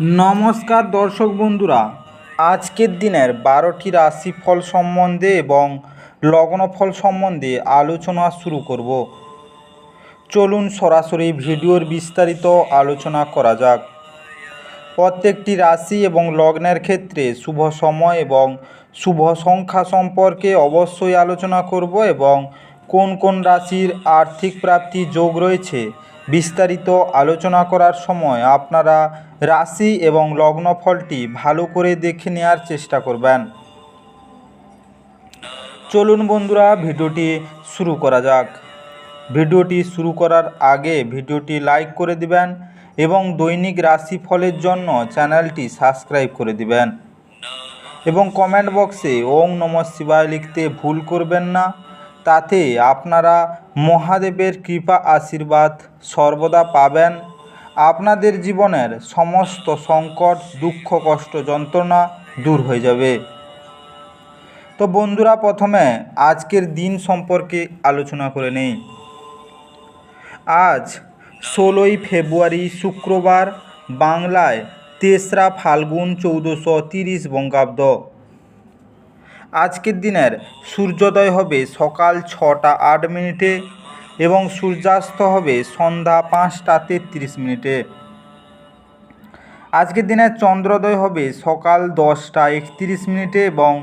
নমস্কার দর্শক বন্ধুরা, আজকের দিনের 12টি রাশিফল সম্বন্ধে এবং লগ্নফল সম্বন্ধে আলোচনা শুরু করব। চলুন সরাসরি ভিডিওর বিস্তারিত আলোচনা করা যাক। প্রত্যেকটি রাশি এবং লগ্নের ক্ষেত্রে শুভ সময় এবং শুভ সংখ্যা সম্পর্কে অবশ্যই আলোচনা করব এবং কোন কোন রাশির আর্থিক প্রাপ্তি যোগ রয়েছে বিস্তারিত আলোচনা করার সময় আপনারা রাশি এবং লগ্নফলটি ভালো করে দেখে নেওয়ার চেষ্টা করবেন। চলুন বন্ধুরা, ভিডিওটি শুরু করা যাক। ভিডিওটি শুরু করার আগে ভিডিওটি লাইক করে দিবেন এবং দৈনিক রাশিফলের জন্য চ্যানেলটি সাবস্ক্রাইব করে দিবেন এবং কমেন্ট বক্সে ওং নমঃ শিবায় লিখতে ভুল করবেন না। তাতে আপনারা মহাদেবের কৃপা আশীর্বাদ সর্বদা পাবেন। আপনাদের জীবনের সমস্ত সংকট, দুঃখ, কষ্ট, যন্ত্রণা দূর হয়ে যাবে। তো বন্ধুরা, প্রথমে আজকের দিন সম্পর্কে আলোচনা করে নেই। আজ 16ই ফেব্রুয়ারি শুক্রবার, বাংলায় 3রা ফাল্গুন 1430 বঙ্গাব্দ। আজকের দিনের সূর্যোদয় হবে সকাল 6টা 8 মিনিটে এবং সূর্যাস্ত হবে সন্ধ্যা 5টা 33 মিনিটে। আজকের দিনের চন্দ্রোদয় হবে সকাল 10টা 31 মিনিটে এবং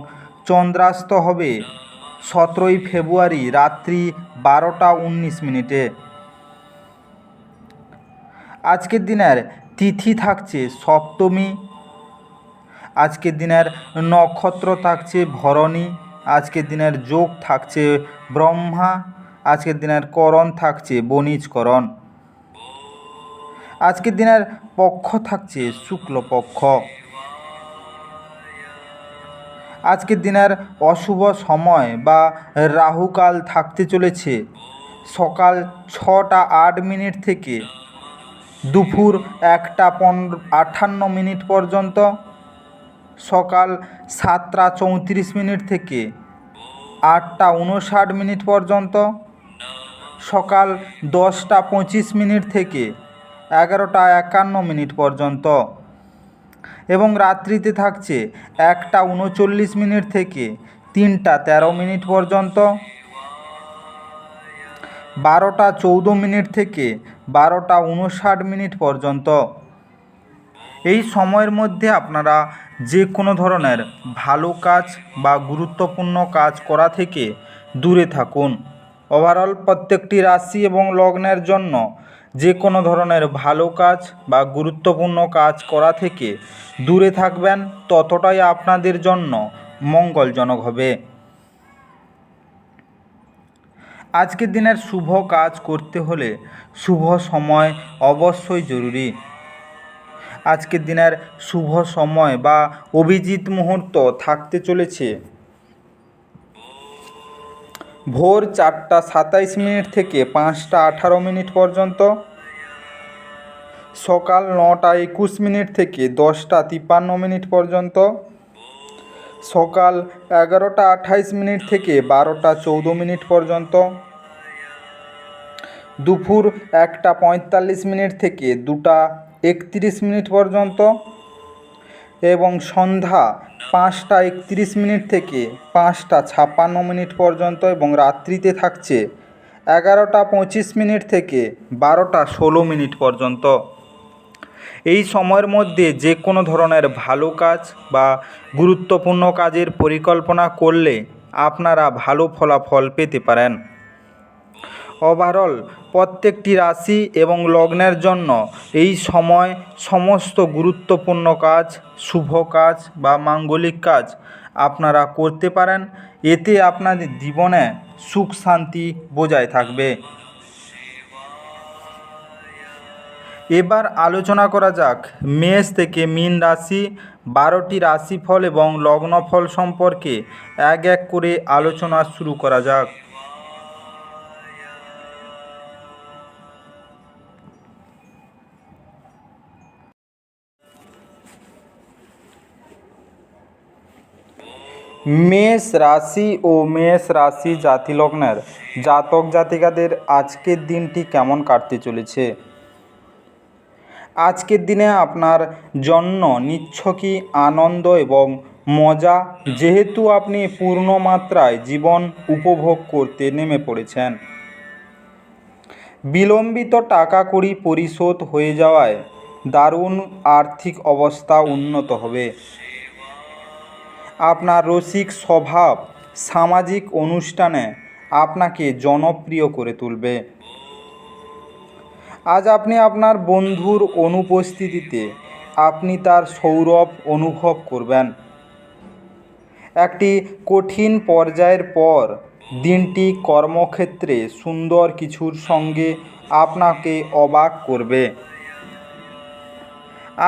চন্দ্রাস্ত হবে 17ই ফেব্রুয়ারি রাত্রি 12টা 19 মিনিটে। আজকের দিনের তিথি থাকছে সপ্তমী। আজকের দিনের নক্ষত্র থাকছে ভরণী। আজকের দিনের যোগ থাকছে ব্রহ্মা। আজকের দিনের করণ থাকছে বণিজকরণ। আজকের দিনের পক্ষ থাকছে শুক্লপক্ষ। আজকের দিনের অশুভ সময় বা রাহুকাল থাকতে চলেছে সকাল 6টা 8 মিনিট থেকে দুপুর 1টা 58 মিনিট পর্যন্ত, সকাল 7টা 34 মিনিট থেকে 8টা 59 মিনিট পর্যন্ত, সকাল 10টা 25 মিনিট থেকে 11টা 51 মিনিট পর্যন্ত এবং রাত্রিতে থাকছে 1টা 39 মিনিট থেকে 3টা 13 মিনিট পর্যন্ত, 12টা 14 মিনিট থেকে 12টা 59 মিনিট পর্যন্ত। এই সময়ের মধ্যে আপনারা যে কোনো ধরনের ভালো কাজ বা গুরুত্বপূর্ণ কাজ করা থেকে দূরে থাকুন। ওভারঅল প্রত্যেকটি রাশি এবং লগ্নের জন্য যে কোনো ধরনের ভালো কাজ বা গুরুত্বপূর্ণ কাজ করা থেকে দূরে থাকবেন, ততটাই আপনাদের জন্য মঙ্গলজনক হবে। আজকের দিনের শুভ কাজ করতে হলে শুভ সময় অবশ্যই জরুরি। আজকের দিনের শুভ সময় বা অভিজিৎ মুহূর্ত থাকতে চলেছে ভোর 4টা 27 মিনিট থেকে 5টা 18 মিনিট পর্যন্ত, সকাল 9টা 21 মিনিট থেকে 10টা 53 মিনিট পর্যন্ত, সকাল 11টা 28 মিনিট থেকে 12টা 14 মিনিট পর্যন্ত, দুপুর 1টা 45 মিনিট থেকে 2টা 31 মিনিট পর্যন্ত এবং সন্ধ্যা 5টা 31 মিনিট থেকে 5টা 56 মিনিট পর্যন্ত এবং রাত্রিতে থাকছে 11টা 25 মিনিট থেকে 12টা 16 মিনিট পর্যন্ত। এই সময়ের মধ্যে যে কোনো ধরনের ভালো কাজ বা গুরুত্বপূর্ণ কাজের পরিকল্পনা করলে আপনারা ভালো ফলাফল পেতে পারেন। ওভারঅল প্রত্যেকটি রাশি এবং লগ্নের জন্য এই সময় সমস্ত গুরুত্বপূর্ণ কাজ, শুভ কাজ বা মাঙ্গলিক কাজ আপনারা করতে পারেন। এতে আপনাদের জীবনে সুখ শান্তি বজায় থাকবে। এবার আলোচনা করা যাক মেষ থেকে মীন রাশি 12টি রাশিফল এবং লগ্নফল সম্পর্কে এক এক করে আলোচনা শুরু করা যাক। মেষ রাশি ও মেষ রাশি জাতিলগ্নের জাতক জাতিকাদের আজকের দিনটি কেমন কাটতে চলেছে। আজকের দিনে আপনার জন্য নিছকই আনন্দ এবং মজা, যেহেতু আপনি পূর্ণ মাত্রায় জীবন উপভোগ করতে নেমে পড়েছেন। বিলম্বিত টাকা কড়ি পরিশোধ হয়ে যাওয়ায় দারুণ আর্থিক অবস্থা উন্নত হবে। আপনার রসিক স্বভাব সামাজিক অনুষ্ঠানে আপনাকে জনপ্রিয় করে তুলবে। আজ আপনি আপনার বন্ধুর অনুপস্থিতিতে আপনি তার সৌরভ অনুভব করবেন। একটি কঠিন পর্যায়ের পর দিনটি কর্মক্ষেত্রে সুন্দর কিছুর সঙ্গে আপনাকে অবাক করবে।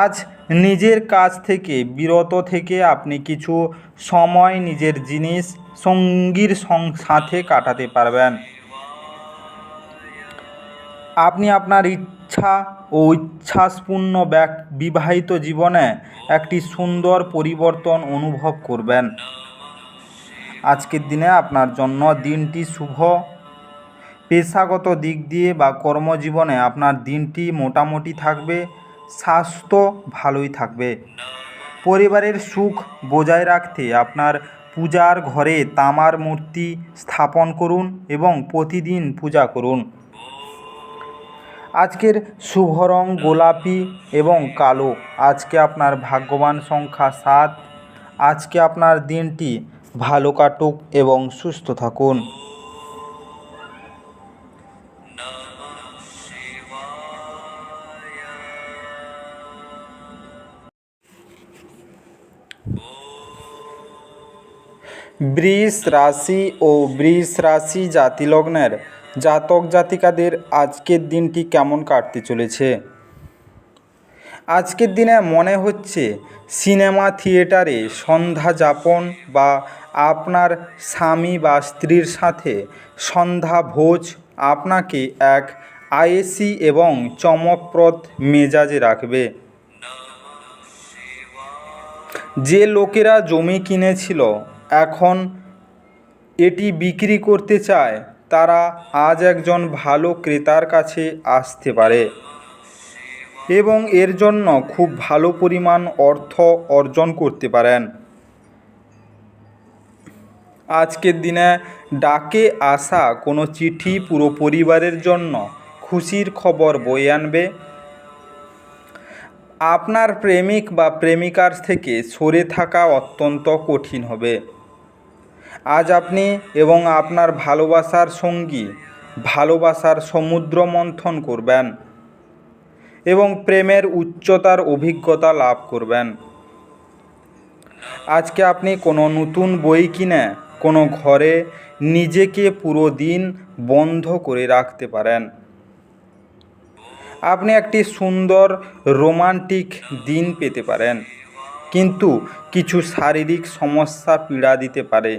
আজ নিজের কাজ থেকে বিরত থেকে আপনি কিছু সময় নিজের জিনিস সঙ্গীর সাথে কাটাতে পারবেন। আপনি আপনার ইচ্ছা ও ইচ্ছাপূর্ণ বিবাহিত জীবনে একটি সুন্দর পরিবর্তন অনুভব করবেন। আজকের দিনে আপনার জন্য দিনটি শুভ। পেশাগত দিক দিয়ে বা কর্মজীবনে আপনার দিনটি মোটামুটি থাকবে। স্বাস্থ্য ভালোই থাকবে। পরিবারের সুখ বজায় রাখতে আপনার পূজার ঘরে তামার মূর্তি স্থাপন করুন এবং প্রতিদিন পূজা করুন। আজকের শুভ রং গোলাপি এবং কালো। আজকে আপনার ভাগ্যবান সংখ্যা 7। আজকে আপনার দিনটি ভালো কাটুক এবং সুস্থ থাকুন। বৃষ রাশি ও বৃষ রাশি জাতিলগ্নের জাতক জাতিকাদের আজকের দিনটি কেমন কাটতে চলেছে? আজকের দিনে মনে হচ্ছে সিনেমা থিয়েটারে সন্ধ্যা যাপন বা আপনার স্বামী বা স্ত্রীর সাথে সন্ধ্যা ভোজ আপনাকে এক আয়েসি এবং চমকপ্রদ মেজাজে রাখবে। যে লোকেরা জমি কিনেছিল এখন এটি বিক্রি করতে চায়, তারা আজ একজন ভালো ক্রেতার কাছে আসতে পারে এবং এর জন্য খুব ভালো পরিমাণ অর্থ অর্জন করতে পারেন। আজকের দিনে ডাকে আসা কোনো চিঠি পুরো পরিবারের জন্য খুশির খবর বয়ে আনবে। আপনার প্রেমিক বা প্রেমিকার থেকে সরে থাকা অত্যন্ত কঠিন হবে। আজ আপনি এবং আপনার ভালোবাসার সঙ্গী ভালোবাসার সমুদ্র মন্থন করবেন এবং প্রেমের উচ্চতার অভিজ্ঞতা লাভ করবেন। আজকে আপনি কোনো নতুন বই কিনে কোনো ঘরে নিজেকে পুরো দিন বন্ধ করে রাখতে পারেন। আপনি একটি সুন্দর রোমান্টিক দিন পেতে পারেন, কিন্তু কিছু শারীরিক সমস্যা পীড়া দিতে পারে।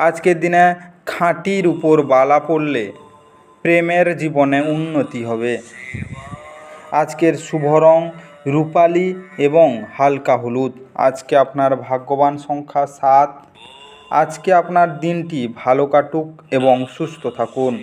আজকের দিনে খাঁটির উপর বালা পড়লে প্রেমের জীবনে উন্নতি হবে। আজকের শুভ রং রূপালি এবং হালকা হলুদ। আজকে আপনার ভাগ্যবান সংখ্যা 7। আজকে আপনার দিনটি ভালো কাটুক এবং সুস্থ থাকুন।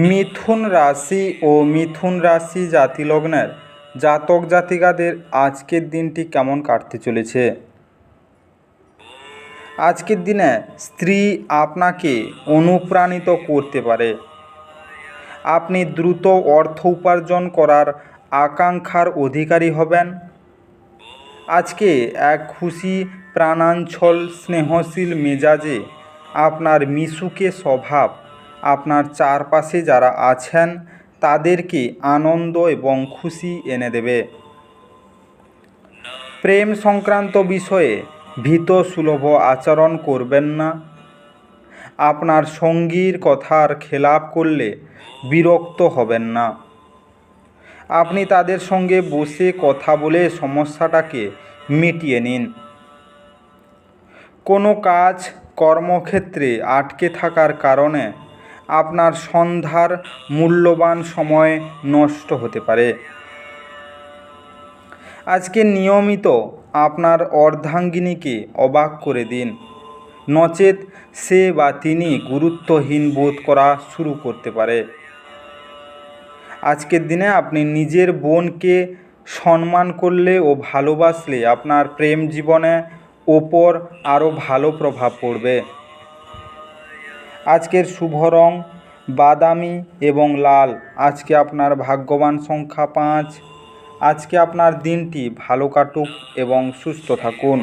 মিথুন রাশি ও মিথুন রাশি জাতিলগ্নের জাতক জাতিকাদের আজকের দিনটি কেমন কাটতে চলেছে? আজকের দিনে স্ত্রী আপনাকে অনুপ্রাণিত করতে পারে। আপনি দ্রুত অর্থ উপার্জন করার আকাঙ্ক্ষার অধিকারী হবেন। আজকে এক খুশি প্রাণাঞ্চল স্নেহশীল মেজাজে আপনার মিশুকে স্বভাব আপনার চারপাশে যারা আছেন তাদেরকে আনন্দ এবং খুশি এনে দেবে। প্রেম সংক্রান্ত বিষয়ে ভীতসুলভ আচরণ করবেন না। আপনার সঙ্গীর কথার খেলাপ করলে বিরক্ত হবেন না। আপনি তাদের সঙ্গে বসে কথা বলে সমস্যাটাকে মিটিয়ে নিন। কোনো কাজ কর্মক্ষেত্রে আটকে থাকার কারণে আপনার সন্ধ্যার মূল্যবান সময় নষ্ট হতে পারে। আজকে নিয়মিত আপনার অর্ধাঙ্গিনীকে অবাক করে দিন, নচেৎ সে বা তিনি গুরুত্বহীন বোধ করা শুরু করতে পারে। আজকের দিনে আপনি নিজের বোনকে সম্মান করলে ও ভালোবাসলে আপনার প্রেম জীবনে ওপর আরও ভালো প্রভাব পড়বে। আজকের শুভ রং বাদামি এবং লাল। আজকে আপনার ভাগ্যবান সংখ্যা 5। আজকে আপনার দিনটি ভালো কাটুক এবং সুস্থ থাকুন।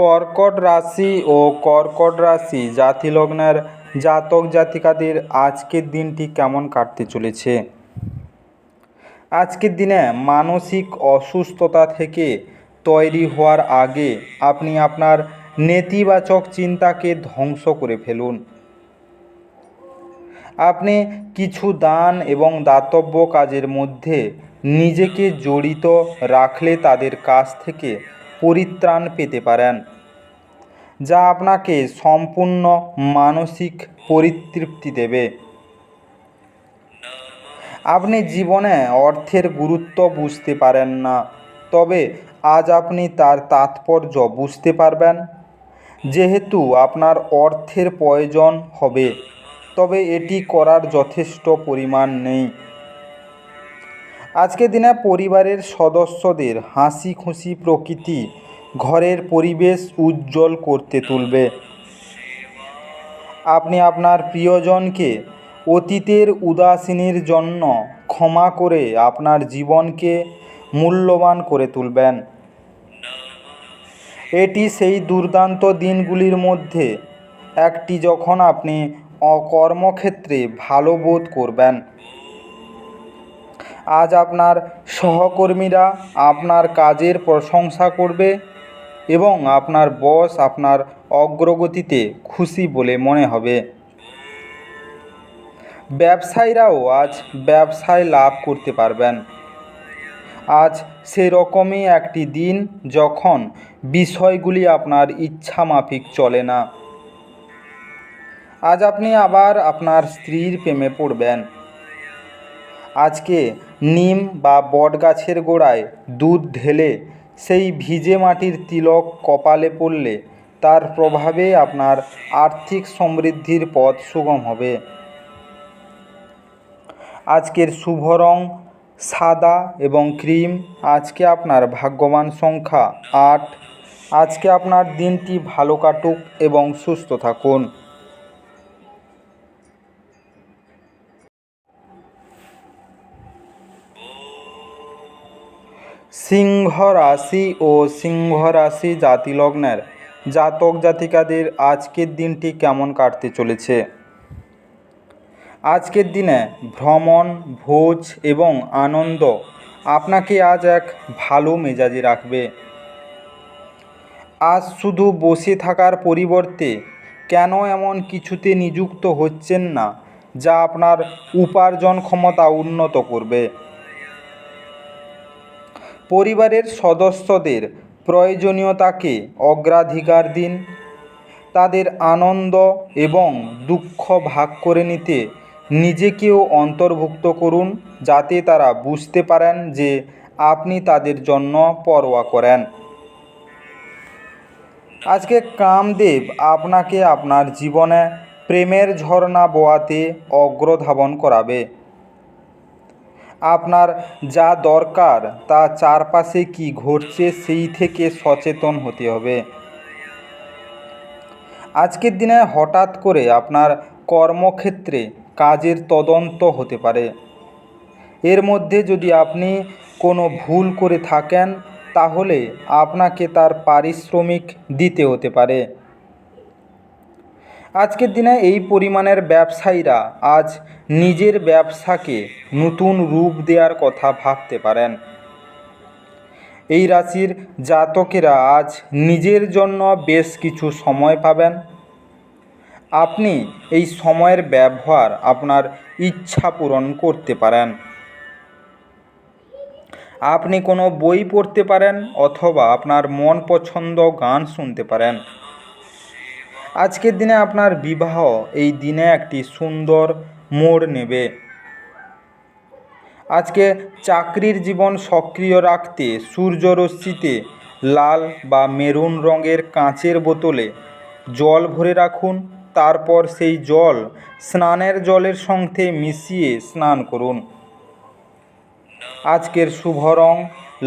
কর্কট রাশি ও কর্কট রাশি জাতিলগ্নের জাতক জাতিকাদের আজকের দিনটি কেমন কাটতে চলেছে? আজকের দিনে মানসিক অসুস্থতা থেকে তৈরি হওয়ার আগে আপনি আপনার নেতিবাচক চিন্তাকে ধ্বংস করে ফেলুন। আপনি কিছু দান এবং দাতব্য কাজের মধ্যে নিজেকে জড়িত রাখলে তাদের কাছ থেকে পরিত্রাণ পেতে পারেন, যা আপনাকে সম্পূর্ণ মানসিক পরিতৃপ্তি দেবে। আপনি জীবনে অর্থের গুরুত্ব বুঝতে পারেন না, তবে আজ আপনি তার তাৎপর্য বুঝতে পারবেন। যেহেতু আপনার অর্থের প্রয়োজন হবে, তবে এটি করার যথেষ্ট পরিমাণ নেই। আজকের দিনে পরিবারের সদস্যদের হাসি খুশি প্রকৃতি ঘরের পরিবেশ উজ্জ্বল করতে তুলবে। আপনি আপনার প্রিয়জনকে অতীতের উদাসীনের জন্য ক্ষমা করে আপনার জীবনকে মূল্যবান করে তুলবেন। এটি সেই দুর্দান্ত দিনগুলির মধ্যে একটি যখন আপনি কর্মক্ষেত্রে ভালো বোধ করবেন। আজ আপনার সহকর্মীরা আপনার কাজের প্রশংসা করবে এবং আপনার বস আপনার অগ্রগতিতে খুশি বলে মনে হবে। ব্যবসায়ীরাও আজ ব্যবসায় লাভ করতে পারবেন। আজ সেরকমই একটি দিন যখন বিষয়গুলি আপনার ইচ্ছা মাফিক চলে না। আজ আপনি আবার আপনার স্ত্রীর প্রেমে পড়বেন। আজকে নিম বা বটগাছের গোড়ায় দুধ ঢেলে সেই ভিজে মাটির তিলক কপালে পড়লে তার প্রভাবে আপনার আর্থিক সমৃদ্ধির পথ সুগম হবে। আজকের শুভ রং সাদা এবং ক্রিম। আজকে আপনার ভাগ্যবান সংখ্যা 8। আজকে আপনার দিনটি ভালো কাটুক এবং সুস্থ থাকুন। সিংহ রাশি ও সিংহ রাশি জাতিলগ্নের জাতক জাতিকাদের আজকের দিনটি কেমন কাটতে চলেছে? আজকের দিনে ভ্রমণ, ভোজ এবং আনন্দ আপনাকে আজ এক ভালো মেজাজে রাখবে। আজ শুধু বসে থাকার পরিবর্তে কেন এমন কিছুতে নিযুক্ত হচ্ছেন না যা আপনার উপার্জন ক্ষমতা উন্নত করবে? পরিবারের সদস্যদের প্রয়োজনীয়তাকে অগ্রাধিকার দিন। তাদের আনন্দ এবং দুঃখ ভাগ করে নিতে নিজেকেও অন্তর্ভুক্ত করুন, যাতে তারা বুঝতে পারেন যে আপনি তাদের জন্য পরোয়া করেন। আজকে কামদেব আপনাকে আপনার জীবনে প্রেমের ঝর্ণা বোয়াতে অগ্রধাবন করাবে। আপনার যা দরকার তা চারপাশে কী ঘটছে সেই থেকে সচেতন হতে হবে। আজকের দিনে হঠাৎ করে আপনার কর্মক্ষেত্রে কাজের তদন্ত হতে পারে। এর মধ্যে যদি আপনি কোনো ভুল করে থাকেন, তাহলে আপনাকে তার পারিশ্রমিক দিতে হতে পারে। আজকের দিনে এই পরিমাণের ব্যবসায়ীরা আজ নিজের ব্যবসাকে নতুন রূপ দেওয়ার কথা ভাবতে পারেন। এই রাশির জাতকেরা আজ নিজের জন্য বেশ কিছু সময় পাবেন। আপনি এই সময়ের ব্যবহার আপনার ইচ্ছা পূরণ করতে পারেন। আপনি কোনো বই পড়তে পারেন অথবা আপনার মন পছন্দ গান শুনতে পারেন। আজকের দিনে আপনার বিবাহ এই দিনে একটি সুন্দর মোড় নেবে। আজকে চাকরির জীবন সক্রিয় রাখতে সূর্যরশ্মিতে লাল বা মেরুন রঙের কাঁচের বোতলে জল ভরে রাখুন। তারপর সেই জল স্নানের জলের সঙ্গে মিশিয়ে স্নান করুন। আজকের শুভ রং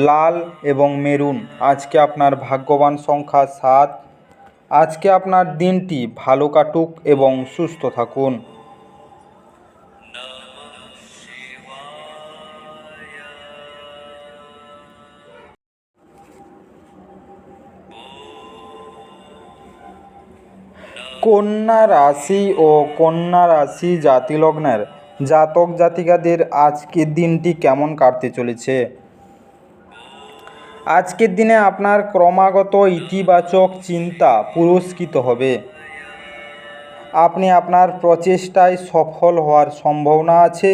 লাল এবং মেরুন। আজকে আপনার ভাগ্যবান সংখ্যা 7। আজকে আপনার দিনটি ভালো কাটুক এবং সুস্থ থাকুন। কন্যা রাশি ও কন্যা রাশি জাতিলগ্নের জাতক জাতিকাদের আজকের দিনটি কেমন কাটতে চলেছে? আজকের দিনে আপনার ক্রমাগত ইতিবাচক চিন্তা পুরস্কৃত হবে। আপনি আপনার প্রচেষ্টায় সফল হওয়ার সম্ভাবনা আছে।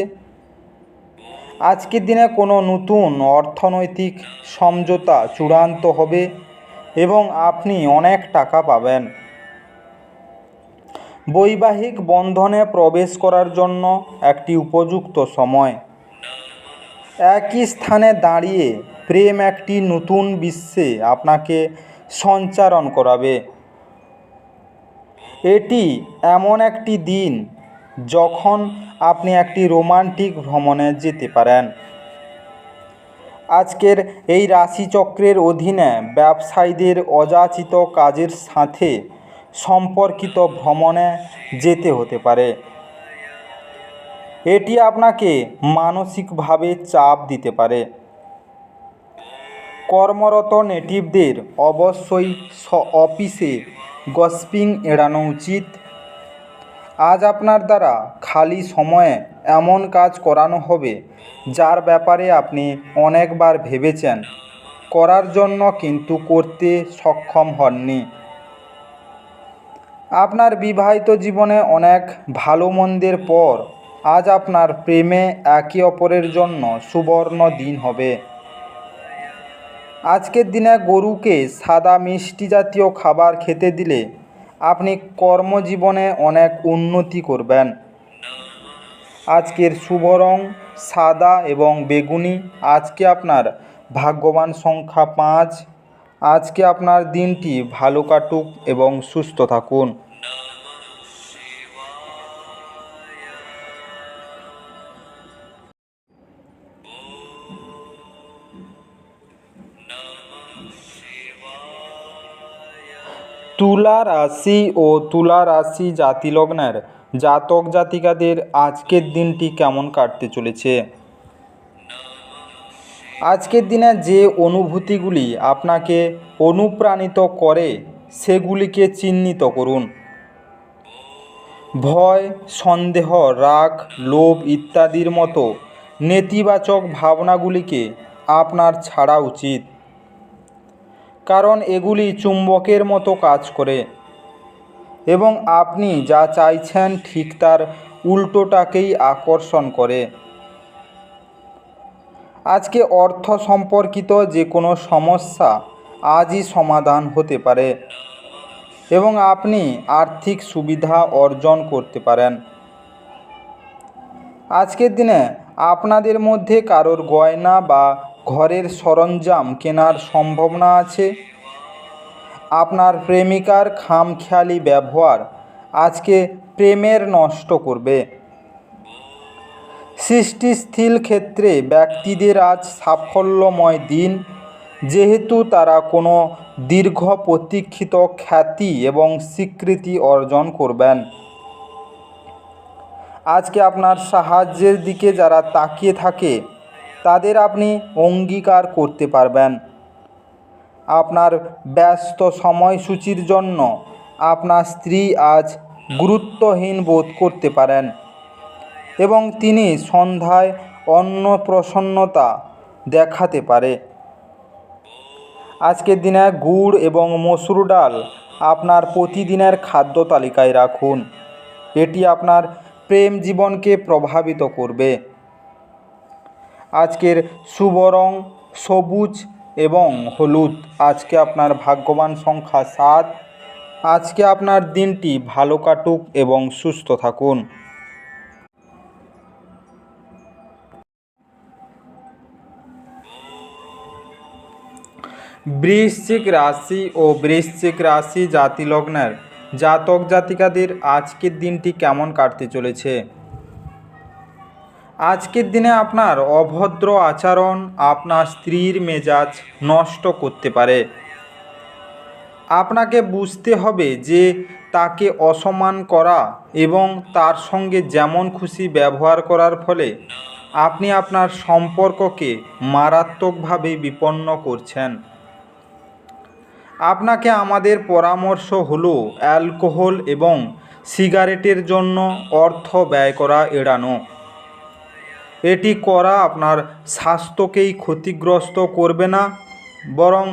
আজকের দিনে কোনো নতুন অর্থনৈতিক সমঝোতা চূড়ান্ত হবে এবং আপনি অনেক টাকা পাবেন। বৈবাহিক বন্ধনে প্রবেশ করার জন্য একটি উপযুক্ত সময়। একই স্থানে দাঁড়িয়ে প্রেম একটি নতুন বিশ্বে আপনাকে সঞ্চারণ করাবে। এটি এমন একটি দিন যখন আপনি একটি রোমান্টিক ভ্রমণে যেতে পারেন। আজকের এই রাশিচক্রের অধীনে ব্যবসায়ীদের অযাচিত কাজের সাথে সম্পর্কিত ভ্রমণে যেতে হতে পারে। এটি আপনাকে মানসিকভাবে চাপ দিতে পারে। কর্মরত নেটিভদের অবশ্যই অফিসে গসিপিং এড়ানো উচিত। আজ আপনার দ্বারা খালি সময়ে এমন কাজ করানো হবে যার ব্যাপারে আপনি অনেকবার ভেবেছেন করার জন্য কিন্তু করতে সক্ষম হননি। আপনার বিবাহিত জীবনে অনেক ভালো মন্দের পর আজ আপনার প্রেমে একে অপরের জন্য সুবর্ণ দিন হবে। আজকের দিনে গরুকে সাদা মিষ্টি জাতীয় খাবার খেতে দিলে আপনি কর্মজীবনে অনেক উন্নতি করবেন। আজকের শুভ রং সাদা এবং বেগুনি। আজকে আপনার ভাগ্যবান সংখ্যা 5। আজকে আপনার দিনটি ভালো কাটুক এবং সুস্থ থাকুন। তুলা রাশি ও তুলা রাশি জাতিলগ্নের জাতক জাতিকাদের আজকের দিনটি কেমন কাটতে চলেছে? আজকের দিনে যে অনুভূতিগুলি আপনাকে অনুপ্রাণিত করে সেগুলিকে চিহ্নিত করুন। ভয়, সন্দেহ, রাগ, লোভ ইত্যাদির মতো নেতিবাচক ভাবনাগুলিকে আপনার ছাড়া উচিত, কারণ এগুলি চুম্বকের মতো কাজ করে এবং আপনি যা চাইছেন ঠিক তার উল্টোটাকেই আকর্ষণ করে। আজকে অর্থ সম্পর্কিত যে কোনো সমস্যা আজই সমাধান হতে পারে এবং আপনি আর্থিক সুবিধা অর্জন করতে পারেন। আজকের দিনে আপনাদের মধ্যে কারোর গয়না বা ঘরের সরঞ্জাম কেনার সম্ভাবনা আছে। আপনার প্রেমিকার খামখেয়ালি ব্যবহার আজকে প্রেমের নষ্ট করবে। সৃষ্টিশীল ক্ষেত্রে ব্যক্তিদের আজ সাফল্যময় দিন, যেহেতু তারা কোনো দীর্ঘ প্রতীক্ষিত খ্যাতি এবং স্বীকৃতি অর্জন করবেন। আজকে আপনার সাহায্যের দিকে যারা তাকিয়ে থাকে তাদের আপনি অঙ্গীকার করতে পারবেন। আপনার ব্যস্ত সময়সূচির জন্য আপনার স্ত্রী আজ গুরুত্বহীন বোধ করতে পারেন এবং তিনি সন্ধ্যায় অন্য প্রসন্নতা দেখাতে পারে। আজকের দিনে গুড় এবং মসুর ডাল আপনার প্রতিদিনের খাদ্য তালিকায় রাখুন। এটি আপনার প্রেম জীবনকে প্রভাবিত করবে। আজকের শুভ রং সবুজ এবং হলুদ। আজকে আপনার ভাগ্যবান সংখ্যা 7। আজকে আপনার দিনটি ভালো কাটুক এবং সুস্থ থাকুন। বৃশ্চিক রাশি ও বৃশ্চিক রাশি জাতি লগ্নের জাতক জাতিকাদের আজকের দিনটি কেমন কাটতে চলেছে। আজকের দিনে আপনার অভদ্র আচরণ আপনার স্ত্রীর মেজাজ নষ্ট করতে পারে। আপনাকে বুঝতে হবে যে তাকে অসম্মান করা এবং তার সঙ্গে যেমন খুশি ব্যবহার করার ফলে আপনি আপনার সম্পর্ককে মারাত্মকভাবে বিপন্ন করছেন। আপনাকে আমাদের পরামর্শ হলো অ্যালকোহল এবং সিগারেটের জন্য অর্থ ব্যয় করা এড়ানো। এটি করা আপনার স্বাস্থ্যকেই ক্ষতিগ্রস্ত করবে না, বরং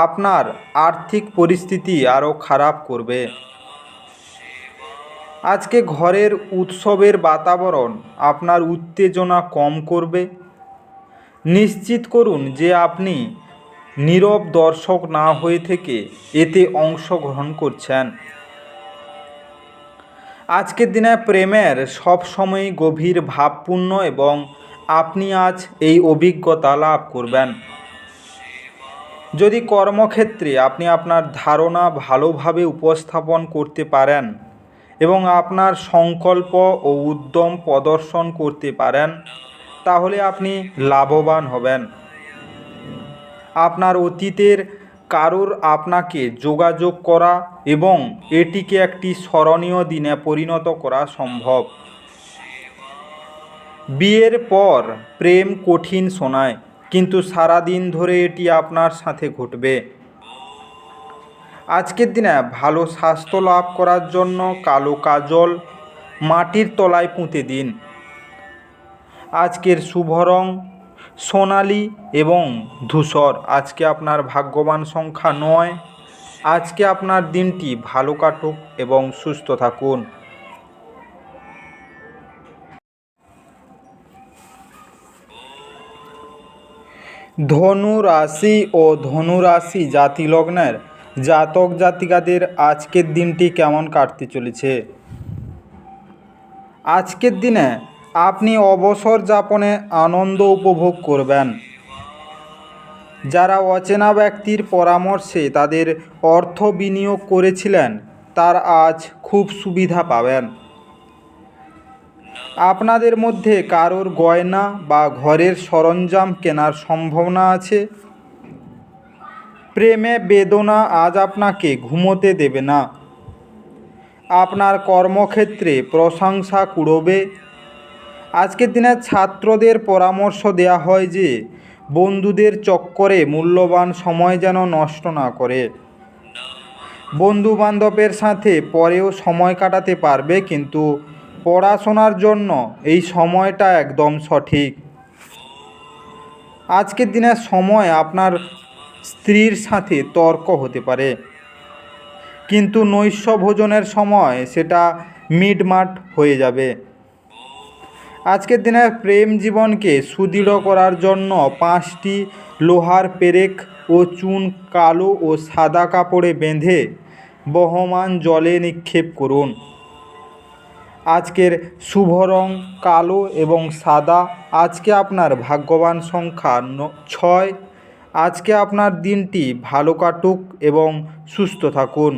আপনার আর্থিক পরিস্থিতি আরও খারাপ করবে। আজকে ঘরের উৎসবের বাতাবরণ আপনার উত্তেজনা কম করবে। নিশ্চিত করুন যে আপনি নীরব দর্শক না হয়ে থেকে এতে অংশগ্রহণ করছেন। আজকের দিনে প্রেমের সবসময়ই গভীর ভাবপূর্ণ এবং আপনি আজ এই অভিজ্ঞতা লাভ করবেন। যদি কর্মক্ষেত্রে আপনি আপনার ধারণা ভালোভাবে উপস্থাপন করতে পারেন এবং আপনার সংকল্প ও উদ্যম প্রদর্শন করতে পারেন, তাহলে আপনি লাভবান হবেন। আপনার অতীতের কারোর আপনাকে যোগাযোগ করা এবং এটিকে একটি স্মরণীয় দিনে পরিণত করা সম্ভব। বিয়ের পর প্রেম কঠিন শোনায়, কিন্তু সারাদিন ধরে এটি আপনার সাথে ঘটবে। আজকের দিনে ভালো স্বাস্থ্য লাভ করার জন্য কালো কাজল মাটির তলায় পুঁতে দিন। আজকের শুভ রং সোনালি এবং ধূসর। আজকে আপনার ভাগ্যবান সংখ্যা 9। আজকে আপনার দিনটি ভালো কাটুক এবং সুস্থ থাকুন। ধনু রাশি ও ধনু রাশি জাতি লগ্নের জাতক জাতিকাদের আজকের দিনটি কেমন কাটতে চলেছে। আজকের দিনে আপনি অবসর যাপনে আনন্দ উপভোগ করবেন। যারা অচেনা ব্যক্তির পরামর্শে তাদের অর্থ বিনিয়োগ করেছিলেন, তার আজ খুব সুবিধা পাবেন। আপনাদের মধ্যে কারোর গয়না বা ঘরের সরঞ্জাম কেনার সম্ভাবনা আছে। প্রেমে বেদনা আজ আপনাকে ঘুমোতে দেবে না। আপনার কর্মক্ষেত্রে প্রশংসা কুড়োবে। আজকের দিনে ছাত্রদের পরামর্শ দেওয়া হয় যে বন্ধুদের চক্করে মূল্যবান সময় যেন নষ্ট না করে। বন্ধু বান্ধবের সাথে পরেও সময় কাটাতে পারবে, কিন্তু পড়াশোনার জন্য এই সময়টা একদম সঠিক। আজকের দিনে সময় আপনার স্ত্রীর সাথে তর্ক হতে পারে, কিন্তু নৈশ ভোজনের সময় সেটা মিটমাট হয়ে যাবে। আজকের দিনে প্রেম জীবনকে সুদৃঢ় করার জন্য 5টি লোহার পেরেক ও চুন কালো ও সাদা কাপড়ে বেঁধে বহমান জলে নিক্ষেপ করুন। আজকের শুভ রং কালো এবং সাদা। আজকে আপনার ভাগ্যবান সংখ্যা 6। আজকে আপনার দিনটি ভালো কাটুক এবং সুস্থ থাকুন।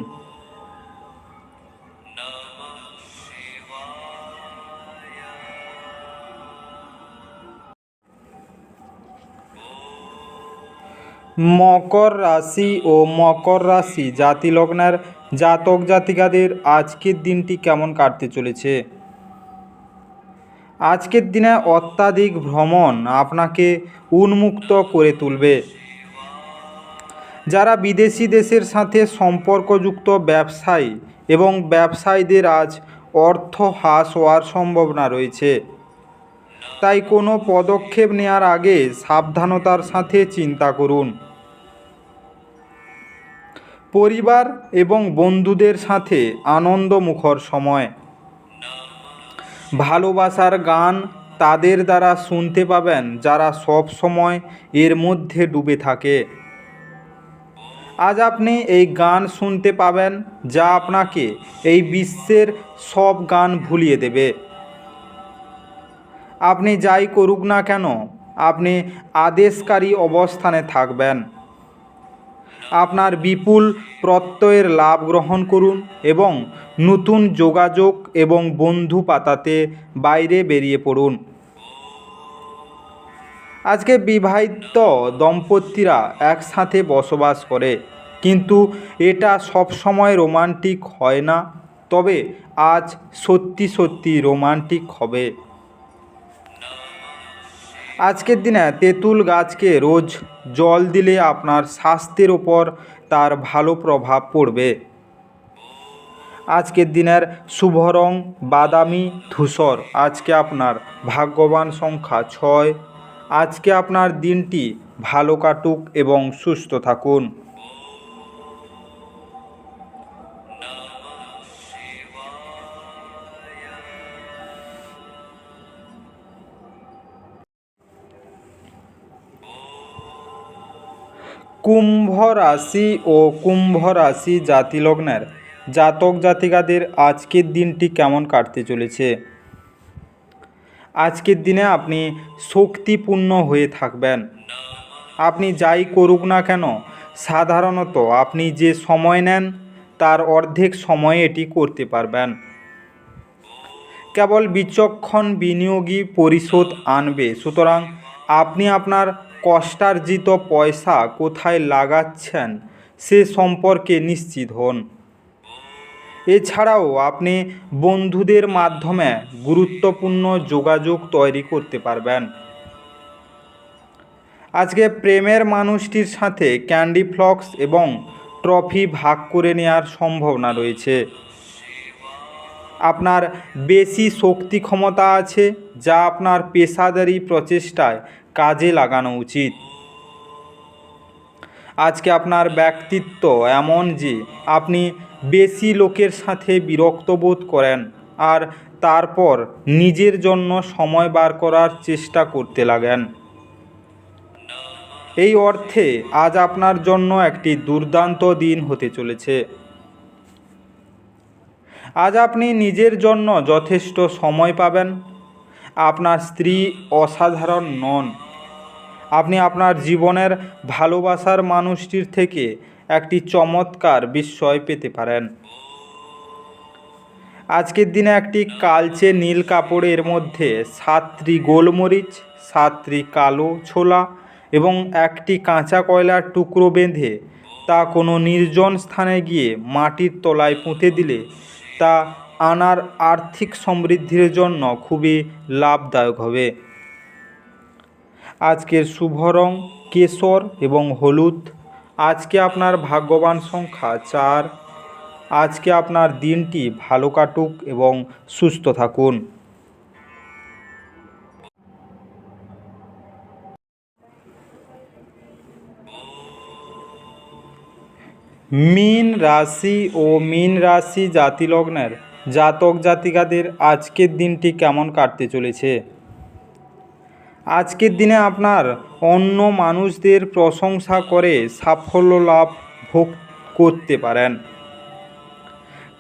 মকর রাশি ও মকর রাশি জাতি লগ্নের জাতক জাতিকাদের আজকের দিনটি কেমন কাটতে চলেছে। আজকের দিনে অত্যাধিক ভ্রমণ আপনাকে উন্মুক্ত করে তুলবে। যারা বিদেশি দেশের সাথে সম্পর্কযুক্ত ব্যবসায়ী এবং ব্যবসায়ীদের আজ অর্থ হ্রাস হওয়ার সম্ভাবনা রয়েছে, তাই কোনো পদক্ষেপ নেওয়ার আগে সাবধানতার সাথে চিন্তা করুন। পরিবার এবং বন্ধুদের সাথে আনন্দমুখর সময়। ভালোবাসার গান তাদের দ্বারা শুনতে পাবেন যারা সব সময় এর মধ্যে ডুবে থাকে। আজ আপনি এই গান শুনতে পাবেন যা আপনাকে এই বিশ্বের সব গান ভুলিয়ে দেবে। আপনি যাই করুক না কেন আপনি আদেশকারী অবস্থানে থাকবেন। আপনার বিপুল প্রত্যয়ের লাভ গ্রহণ করুন এবং নতুন যোগাযোগ এবং বন্ধু পাতাতে বাইরে বেরিয়ে পড়ুন। আজকে বিবাহিত দম্পতিরা একসাথে বসবাস করে, কিন্তু এটা সবসময় রোমান্টিক হয় না। তবে আজ সত্যি সত্যি রোমান্টিক হবে। আজকের দিনে তেঁতুল গাছকে রোজ জল দিলে আপনার স্বাস্থ্যের ওপর তার ভালো প্রভাব পড়বে। আজকের দিনের শুভ রং বাদামি ধূসর। আজকে আপনার ভাগ্যবান সংখ্যা 6। আজকে আপনার দিনটি ভালো কাটুক এবং সুস্থ থাকুন। কুম্ভ রাশি ও কুম্ভ রাশি জাতিলগ্নের জাতক জাতিকাদের আজকের দিনটি কেমন কাটতে চলেছে। আজকের দিনে আপনি শক্তিপূর্ণ হয়ে থাকবেন। আপনি যাই করুক না কেন সাধারণত আপনি যে সময় নেন তার অর্ধেক সময়ে এটি করতে পারবেন। কেবল বিচক্ষণ বিনিয়োগই পরিশোধ আনবে। সুতরাং আপনি আপনার কষ্টার্জিত পয়সা কোথায় লাগাচ্ছেন সে সম্পর্কে নিশ্চিত হন। এছাড়াও আপনি বন্ধুদের মাধ্যমে গুরুত্বপূর্ণ যোগাযোগ তৈরি করতে পারবেন। আজকে প্রেমের মানুষটির সাথে ক্যান্ডি ফ্লক্স এবং ট্রফি ভাগ করে নেওয়ার সম্ভাবনা রয়েছে। আপনার বেশি শক্তি ক্ষমতা আছে যা আপনার পেশাদারি প্রচেষ্টায় কাজে লাগানো উচিত। আজকে আপনার ব্যক্তিত্ব এমন যে আপনি বেশি লোকের সাথে বিরক্ত বোধ করেন আর তারপর নিজের জন্য সময় বার করার চেষ্টা করতে লাগেন। এই অর্থে আজ আপনার জন্য একটি দুর্দান্ত দিন হতে চলেছে। আজ আপনি নিজের জন্য যথেষ্ট সময় পাবেন। আপনার স্ত্রী অসাধারণ নন। আপনি আপনার জীবনের ভালোবাসার মানুষটির থেকে একটি চমৎকার বিস্ময় পেতে পারেন। আজকের দিনে একটি কালচে নীল কাপড়ের মধ্যে 7টি গোলমরিচ, 7টি কালো ছোলা এবং একটি কাঁচা কয়লার টুকরো বেঁধে তা কোনো নির্জন স্থানে গিয়ে মাটির তলায় পুঁতে দিলে তা আনার আর্থিক সমৃদ্ধির জন্য খুবই লাভদায়ক হবে। আজকের শুভ রং কেশর এবং হলুদ। আজকে আপনার ভাগ্যবান সংখ্যা 4। আজকে আপনার দিনটি ভালো কাটুক এবং সুস্থ থাকুন। মীন রাশি ও মীন রাশি জাতিলগ্নের জাতক জাতিকাদের আজকের দিনটি কেমন কাটতে চলেছে। আজকের দিনে আপনার অন্য মানুষদের প্রশংসা করে সাফল্য লাভ ভোগ করতে পারেন।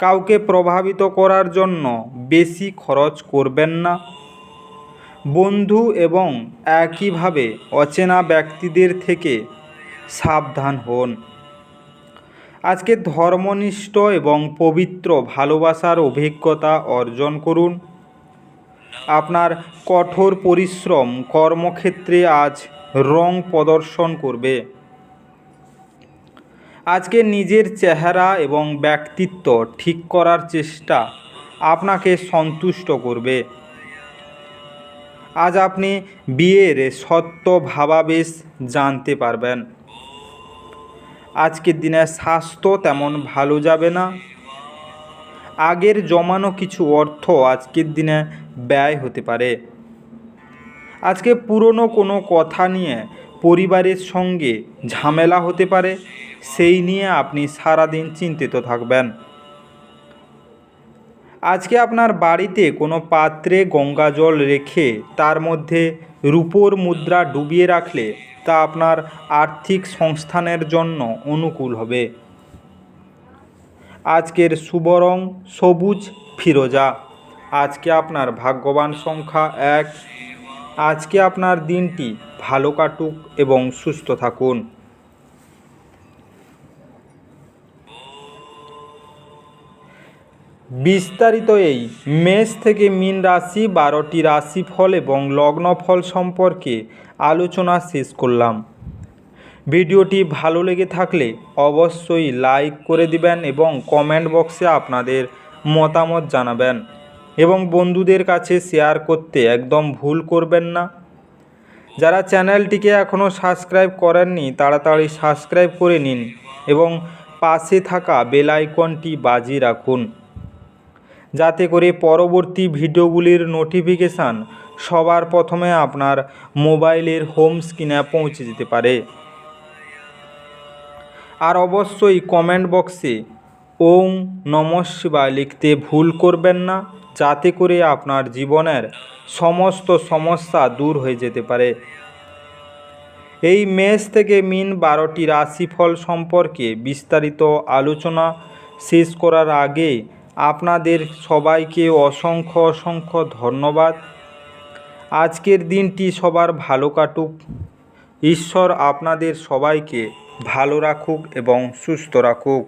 কাউকে প্রভাবিত করার জন্য বেশি খরচ করবেন না। বন্ধু এবং একইভাবে অচেনা ব্যক্তিদের থেকে সাবধান হন। আজকে ধর্মনিষ্ঠ এবং পবিত্র ভালোবাসার অভিজ্ঞতা অর্জন করুন। আপনার কঠোর পরিশ্রম কর্মক্ষেত্রে আজ রং প্রদর্শন করবে। আজকে নিজের চেহারা এবং ব্যক্তিত্ব ঠিক করার চেষ্টা আপনাকে সন্তুষ্ট করবে। আজ আপনি বিয়ের সত্য ভাবাবেশ জানতে পারবেন। আজকের দিনে স্বাস্থ্য তেমন ভালো যাবে না। আগের জমানো কিছু অর্থ আজকের দিনে ব্যয় হতে পারে। আজকে পুরনো কোনো কথা নিয়ে পরিবারের সঙ্গে ঝামেলা হতে পারে, সেই নিয়ে আপনি সারাদিন চিন্তিত থাকবেন। আজকে আপনার বাড়িতে কোনো পাত্রে গঙ্গা জল রেখে তার মধ্যে রূপোর মুদ্রা ডুবিয়ে রাখলে তা আপনার আর্থিক সংস্থানের জন্য অনুকূল হবে। আজকের শুভ রং সবুজ ফিরোজা। আজকে আপনার ভাগ্যবান সংখ্যা 1। আজকে আপনার দিনটি ভালো কাটুক এবং সুস্থ থাকুন। বিস্তারিত এই মেষ থেকে মীন রাশি 12টি রাশিফল এবং লগ্নফল সম্পর্কে আলোচনা শেষ করলাম। ভিডিওটি ভালো লেগে থাকলে অবশ্যই লাইক করে দিবেন এবং কমেন্ট বক্সে আপনাদের মতামত জানাবেন এবং বন্ধুদের কাছে শেয়ার করতে একদম ভুল করবেন না। যারা চ্যানেলটিকে এখনও সাবস্ক্রাইব করেননি তাড়াতাড়ি সাবস্ক্রাইব করে নিন এবং পাশে থাকা বেল আইকনটি বাজিয়ে রাখুন, যাতে করে পরবর্তী ভিডিওগুলির নোটিফিকেশান সবার প্রথমে আপনার মোবাইলের হোম স্ক্রিনে পৌঁছে যেতে পারে। আর অবশ্যই কমেন্ট বক্সে ওং নমঃ শিবায় লিখতে ভুল করবেন না, যাতে করে আপনার জীবনের সমস্ত সমস্যা দূর হয়ে যেতে পারে। এই মেষ থেকে মীন 12টি রাশিফল সম্পর্কে বিস্তারিত আলোচনা শেষ করার আগে আপনাদের সবাইকে অসংখ্য অসংখ্য ধন্যবাদ। আজকের দিনটি সবার ভালো কাটুক। ঈশ্বর আপনাদের সবাইকে ভালো রাখুক এবং সুস্থ রাখুক।